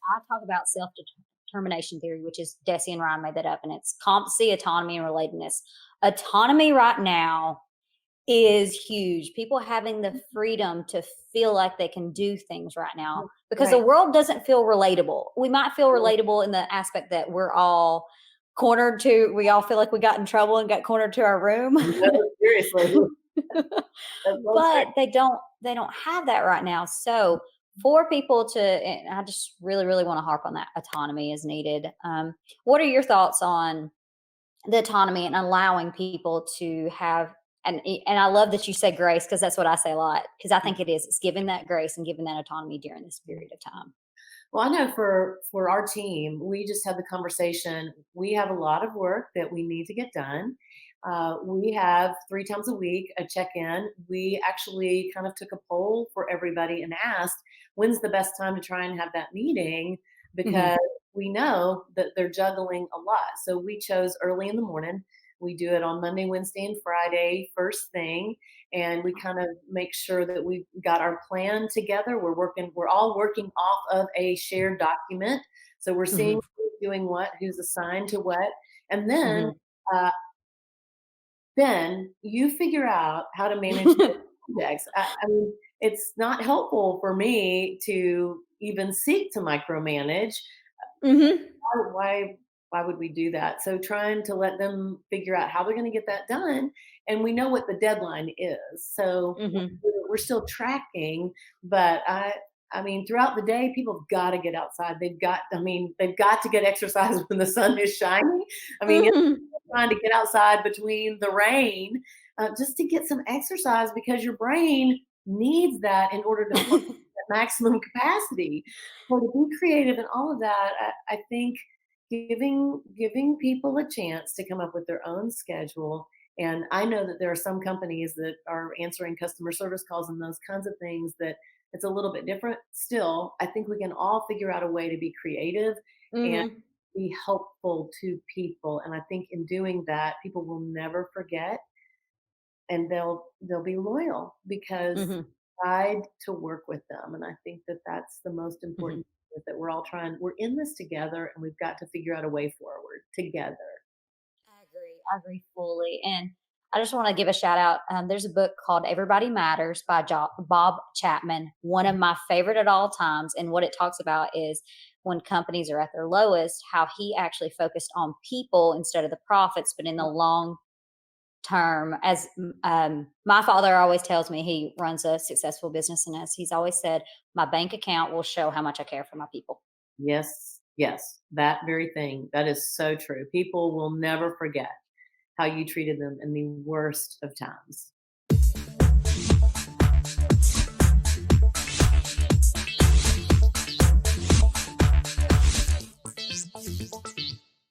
I talk about self-determination theory, which is Deci and Ryan made that up, and it's competency, autonomy, and relatedness. Autonomy right now is huge. People having the freedom to feel like they can do things right now because the Right. world doesn't feel relatable. We might feel relatable in the aspect that we all feel like we got in trouble and got cornered to our room. No, seriously. That's so true. But they don't have that right now. So for people to, and I just really, really want to harp on that, autonomy is needed. What are your thoughts on the autonomy and allowing people to have, and I love that you say grace, because that's what I say a lot, because I think it's giving that grace and giving that autonomy during this period of time. Well, I know for our team, we just had the conversation. We have a lot of work that we need to get done. We have 3 times a week a check-in. We actually kind of took a poll for everybody and asked, when's the best time to try and have that meeting? Hmm. Because we know that they're juggling a lot. So we chose early in the morning. We do it on Monday, Wednesday, and Friday, first thing, and we kind of make sure that we've got our plan together. We're all working off of a shared document. So we're seeing Hmm. who's doing what, who's assigned to what. And Hmm. uh, then you figure out how to manage those projects. I mean, it's not helpful for me to even seek to micromanage. Hmm. Why would we do that? So trying to let them figure out how they're going to get that done, and we know what the deadline is. So Hmm. we're still tracking, but I mean, throughout the day, people have got to get outside. They've got to get exercise when the sun is shining. I mean, it's Hmm. trying to get outside between the rain, just to get some exercise because your brain needs that in order to function at maximum capacity. So to be creative and all of that, I think giving people a chance to come up with their own schedule. And I know that there are some companies that are answering customer service calls and those kinds of things that it's a little bit different. Still, I think we can all figure out a way to be creative and Hmm. be helpful to people. And I think in doing that, people will never forget, and they'll be loyal because Hmm. tried to work with them. And I think that that's the most Hmm. important thing, is that we're in this together, and we've got to figure out a way forward together. I agree. I agree fully. And I just want to give a shout out. There's a book called Everybody Matters by Bob Chapman, one of my favorite at all times. And what it talks about is when companies are at their lowest, how he actually focused on people instead of the profits, but in the long term, as my father always tells me, he runs a successful business, and as he's always said, my bank account will show how much I care for my people. Yes, yes, that very thing. That is so true. People will never forget how you treated them in the worst of times.